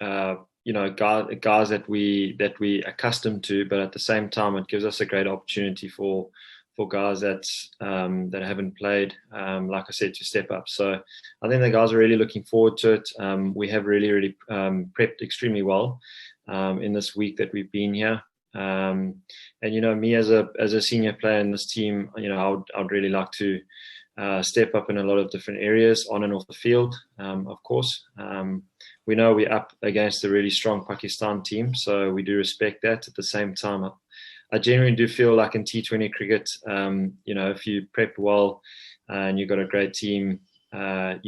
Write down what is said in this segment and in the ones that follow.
guys that we accustomed to, but at the same time, it gives us a great opportunity for guys that haven't played, like I said, to step up. So I think the guys are really looking forward to it. We have really prepped extremely well in this week that we've been here. And me as a senior player in this team, I'd really like to step up in a lot of different areas on and off the field. Of course, we know we're up against a really strong Pakistan team, so we do respect that. At the same time, I genuinely do feel like in T20 cricket, if you prep well and you've got a great team, there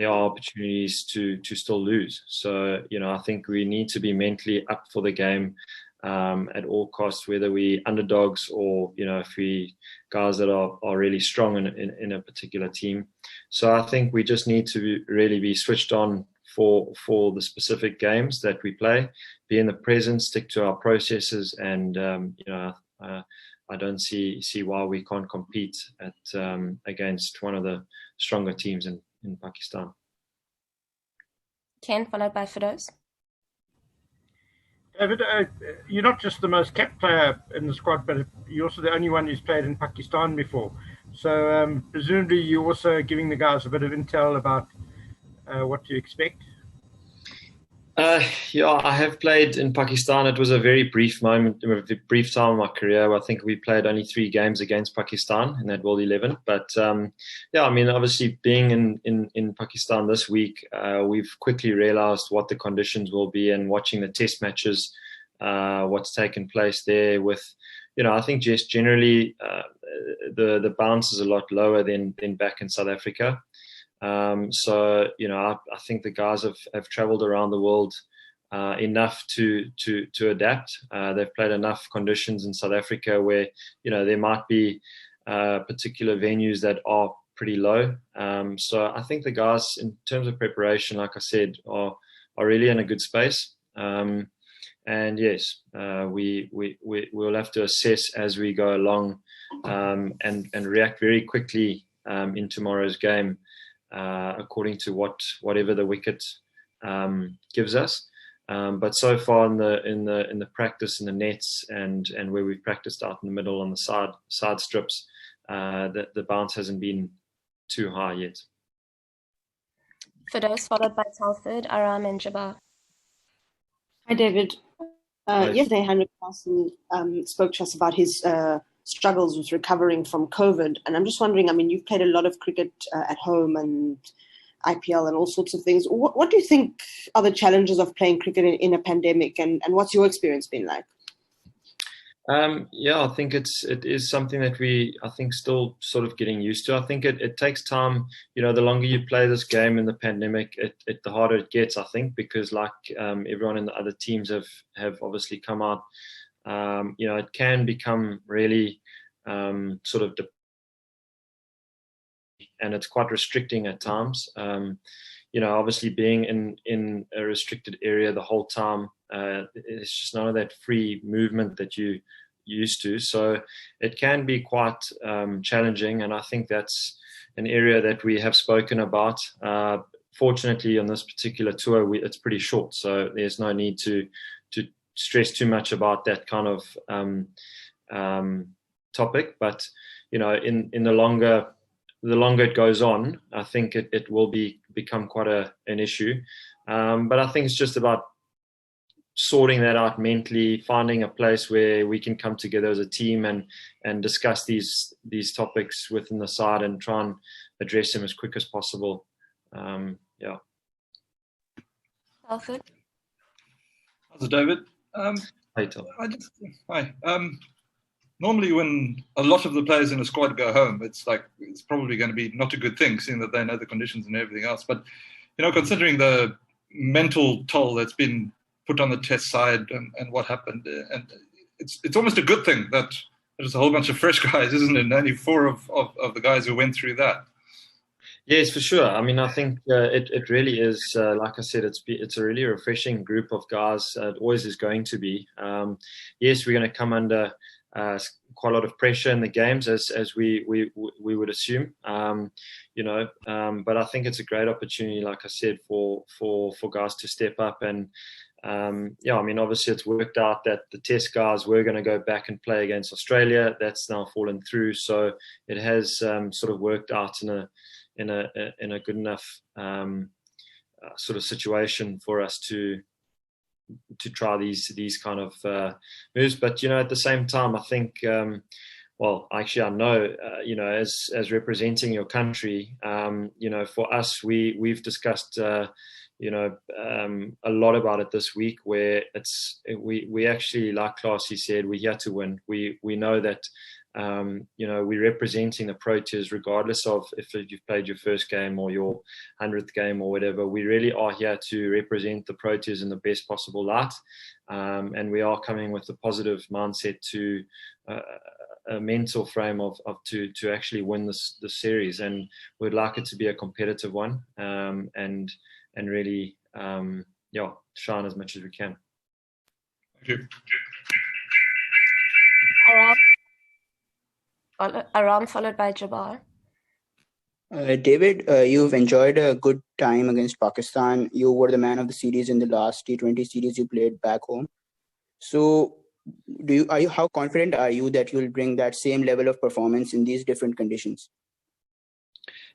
are opportunities to still lose. So, I think we need to be mentally up for the game at all costs, whether we underdogs or, if we guys that are really strong in a particular team. So I think we just need to really be switched on for the specific games that we play, be in the present, stick to our processes, and I don't see why we can't compete against one of the stronger teams in Pakistan. Ken, followed by Fidoz. David, you're not just the most capped player in the squad, but you're also the only one who's played in Pakistan before. So presumably you're also giving the guys a bit of intel about what to expect. I have played in Pakistan. It was a very brief time in my career. I think we played only 3 games against Pakistan in that World 11. But obviously being in Pakistan this week, we've quickly realized what the conditions will be, and watching the test matches, what's taken place there with, I think just generally the bounce is a lot lower than back in South Africa. I think the guys have traveled around the world enough to adapt. They've played enough conditions in South Africa where, there might be particular venues that are pretty low. So I think the guys, in terms of preparation, like I said, are really in a good space. And yes, we'll have to assess as we go along and react very quickly in tomorrow's game. According to whatever the wicket gives us, but so far in the practice in the nets and where we've practiced out in the middle on the side strips, the bounce hasn't been too high yet. Fidoz, followed by Telford, Aram, and Jabbar. Hi, David. Yesterday, Henrik Carson spoke to us about his struggles with recovering from COVID. And I'm just wondering, you've played a lot of cricket at home and IPL and all sorts of things. What do you think are the challenges of playing cricket in a pandemic, and what's your experience been like? I think it is something that I think still sort of getting used to. I think it takes time. The longer you play this game in the pandemic, the harder it gets, I think, because like everyone in the other teams have obviously come out. It can become really sort of and it's quite restricting at times. Obviously being in a restricted area the whole time, it's just none of that free movement that you used to. So it can be quite challenging, and I think that's an area that we have spoken about. Fortunately, on this particular tour, it's pretty short, so there's no need to stress too much about that kind of topic. But in the longer it goes on, I think it will become quite an issue. But I think it's just about sorting that out mentally, finding a place where we can come together as a team and discuss these topics within the side and try and address them as quick as possible. Alfred? How's it, David? Hi, Tom. Hi. Normally when a lot of the players in a squad go home, it's probably going to be not a good thing, seeing that they know the conditions and everything else. But, considering the mental toll that's been put on the test side and what happened, and it's almost a good thing that there's a whole bunch of fresh guys, isn't it? And only 4 of the guys who went through that. Yes, for sure. I think it really is, like I said, it's a really refreshing group of guys. It always is going to be. Yes, we're going to come under quite a lot of pressure in the games, as we would assume. But I think it's a great opportunity, like I said, for guys to step up. And obviously it's worked out that the test guys were going to go back and play against Australia. That's now fallen through, so it has sort of worked out in a good enough sort of situation for us to try these kind of moves. But at the same time, I think I know as representing your country, for us, we've discussed a lot about it this week, where we actually, like Classy said, we're here to win. We know that we're representing the Proteas regardless of if you've played your first game or your 100th game or whatever. We really are here to represent the Proteas in the best possible light, and we are coming with a positive mindset to a mental frame to actually win this series, and we'd like it to be a competitive one, and really shine as much as we can. Thank you. Aram, followed by Jabbar. David, you've enjoyed a good time against Pakistan. You were the man of the series in the last T20 series you played back home. So, how confident are you that you'll bring that same level of performance in these different conditions?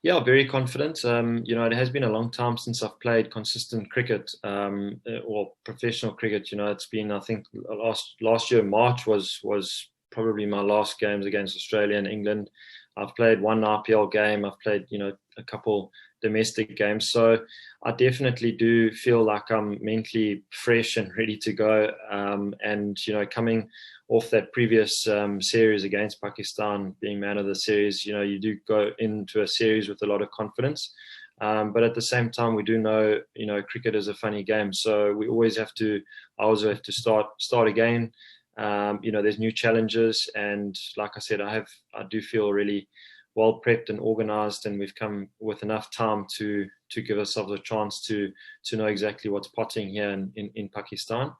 Yeah, very confident. It has been a long time since I've played consistent cricket or professional cricket. It's been, I think, last year March was probably my last games against Australia and England. I've played one IPL game. I've played, a couple domestic games. So I definitely do feel like I'm mentally fresh and ready to go. And, coming off that previous series against Pakistan, being man of the series, you do go into a series with a lot of confidence. But at the same time, we do know, cricket is a funny game. So we always have to start again. There's new challenges, and like I said, I do feel really well prepped and organized, and we've come with enough time to give ourselves a chance to know exactly what's potting here in Pakistan.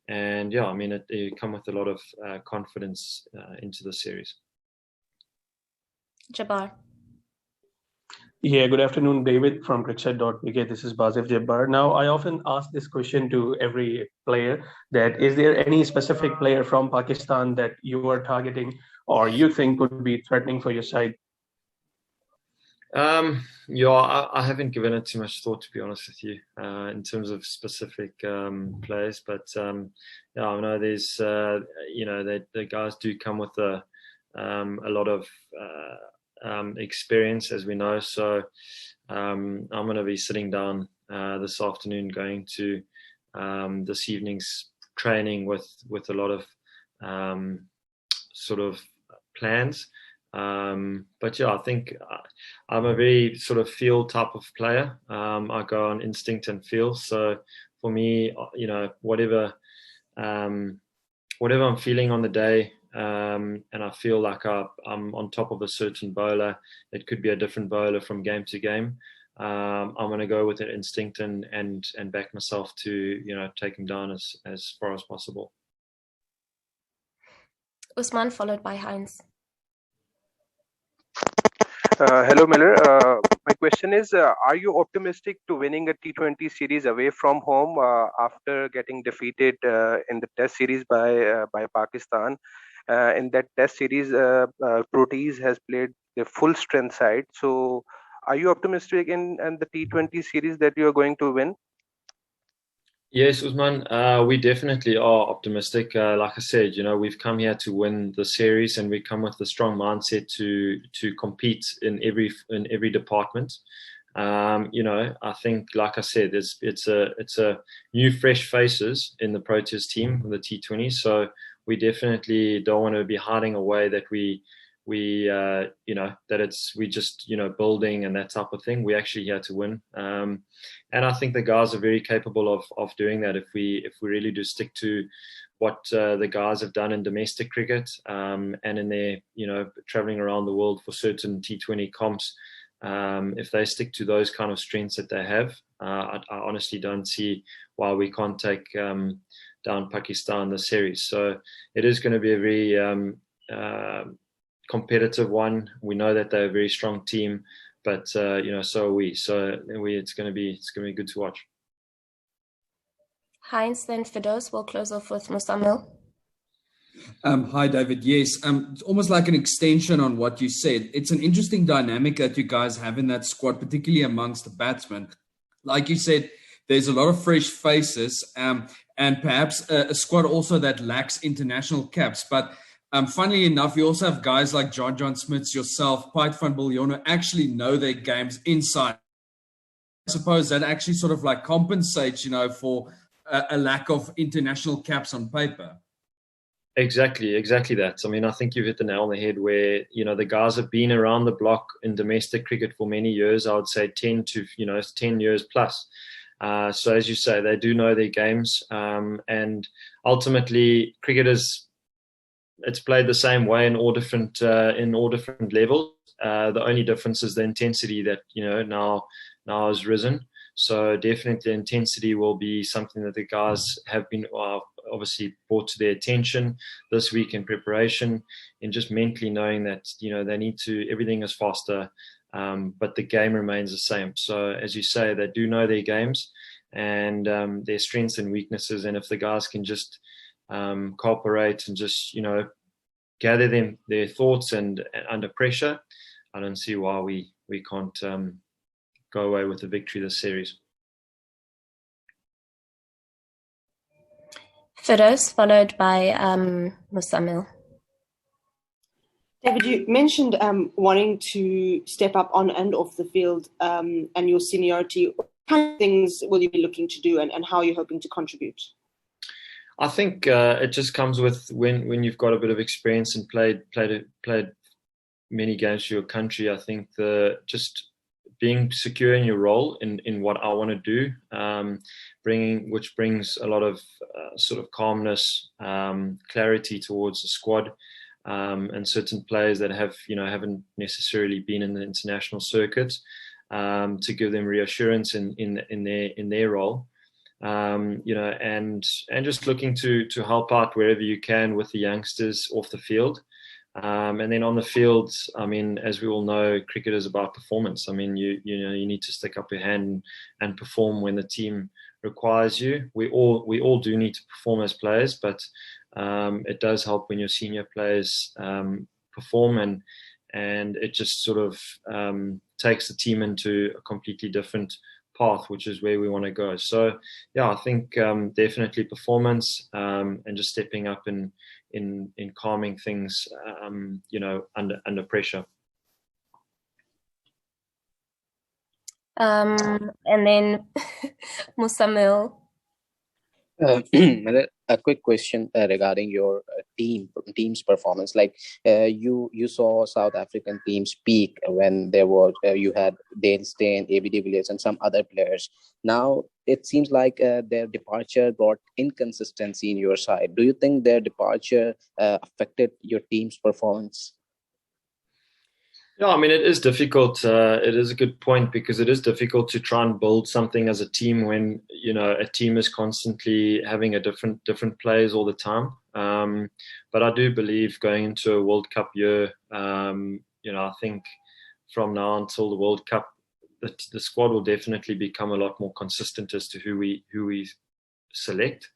And it come with a lot of confidence into the series. Jabbar. Yeah, good afternoon, David from cricket.bk. This is Bazif Jabbar. Now, I often ask this question to every player, that is there any specific player from Pakistan that you are targeting or you think would be threatening for your side? I haven't given it too much thought, to be honest with you, in terms of specific players. But I know there's, the guys do come with a lot of experience, as we know. So I'm going to be sitting down this afternoon, going to this evening's training with a lot of sort of plans. But I think I'm a very sort of feel type of player. I go on instinct and feel. So for me, whatever I'm feeling on the day, and I feel like I'm on top of a certain bowler, it could be a different bowler from game to game. I'm going to go with that instinct and back myself to take him down as far as possible. Usman, followed by Heinz. Hello, Miller. My question is, are you optimistic to winning a T20 series away from home after getting defeated in the Test series by Pakistan? In that Test series, Proteas has played the full strength side. So, are you optimistic in the T20 series that you are going to win? Yes, Usman, we definitely are optimistic. Like I said, we've come here to win the series, and we come with a strong mindset to compete in every department. I think, like I said, it's a new, fresh faces in the Proteas team, the T20. So we definitely don't want to be hiding away that we just building and that type of thing. We're actually here to win, and I think the guys are very capable of doing that if we really do stick to what the guys have done in domestic cricket, and in their traveling around the world for certain T20 comps. If they stick to those kind of strengths that they have, I honestly don't see why we can't take down Pakistan the series. So it is going to be a very competitive one. We know that they're a very strong team, but so are we. So it's going to be good to watch. Heinz, then Fidos. We'll close off with Musamil. Hi, David. Yes, it's almost like an extension on what you said. It's an interesting dynamic that you guys have in that squad, particularly amongst the batsmen. Like you said, there's a lot of fresh faces, and perhaps a squad also that lacks international caps. But funnily enough, you also have guys like John Smits, yourself, Piet van Biljon, actually know their games inside. I suppose that actually sort of like compensates, for a lack of international caps on paper. Exactly that. I mean, I think you've hit the nail on the head where, the guys have been around the block in domestic cricket for many years. I would say 10 years plus. So as you say, they do know their games. And ultimately, cricket it's played the same way in all different levels. The only difference is the intensity that, now has risen. So definitely intensity will be something that the guys have been obviously brought to their attention this week in preparation, and just mentally knowing that, they need to, everything is faster, but the game remains the same. So as you say, they do know their games and their strengths and weaknesses. And if the guys can just cooperate and just, gather their thoughts and under pressure, I don't see why we can't go away with the victory this series. Fidos, followed by Musamil. David, you mentioned wanting to step up on and off the field and your seniority. What kind of things will you be looking to do, and how are you hoping to contribute? I think it just comes with when you've got a bit of experience and played many games for your country. I think just being secure in your role in what I want to do, which brings a lot of sort of calmness, clarity towards the squad, and certain players that haven't necessarily been in the international circuit, to give them reassurance in their role, and just looking to help out wherever you can with the youngsters off the field. And then on the field, I mean, as we all know, cricket is about performance. I mean, you need to stick up your hand and perform when the team requires you. We all do need to perform as players, but it does help when your senior players perform, and it just sort of takes the team into a completely different path, which is where we want to go. So yeah, I think definitely performance, and just stepping up in calming things, under pressure. And then Musamil. A quick question regarding your team's performance. Like you saw South African teams peak when there was you had Dale Steyn, AB de Villiers, and some other players. Now it seems like their departure brought inconsistency in your side. Do you think their departure affected your team's performance? Yeah, I mean, it is difficult. It is a good point, because it is difficult to try and build something as a team when, a team is constantly having a different players all the time. But I do believe going into a World Cup year, I think from now until the World Cup, the squad will definitely become a lot more consistent as to who we select.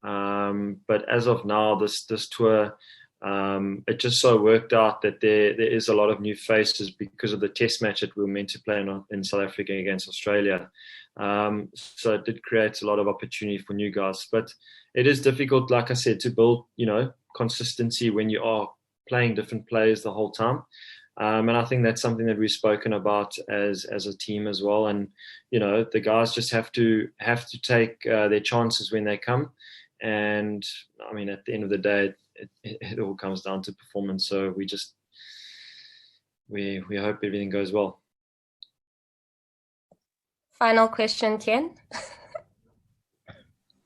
But as of now, this tour, it just so worked out that there is a lot of new faces because of the test match that we were meant to play in South Africa against Australia. So it did create a lot of opportunity for new guys. But it is difficult, like I said, to build, consistency when you are playing different players the whole time. And I think that's something that we've spoken about as a team as well. And, the guys just have to take their chances when they come. And I mean, at the end of the day, it all comes down to performance. So we hope everything goes well. Final question, Ken.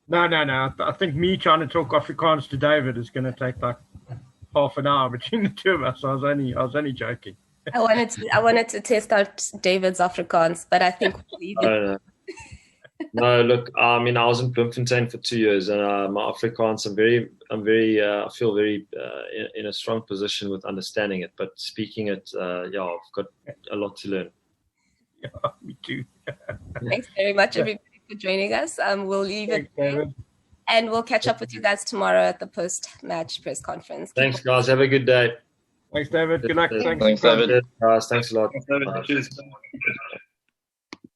No. I think me trying to talk Afrikaans to David is going to take like half an hour between the two of us. I was only joking. I wanted to test out David's Afrikaans, but I think we'll leave it. No, look, I mean, I was in Bloemfontein for 2 years, and my Afrikaans, I feel very in a strong position with understanding it, but speaking it, I've got a lot to learn. Yeah, me too. Thanks very much, everybody, for joining us. We'll leave it there, and we'll catch up with you guys tomorrow at the post-match press conference. Thanks, guys. Have a good day. Thanks, David. Good luck. Thanks, David. Guys, thanks a lot. Thanks, David. Cheers.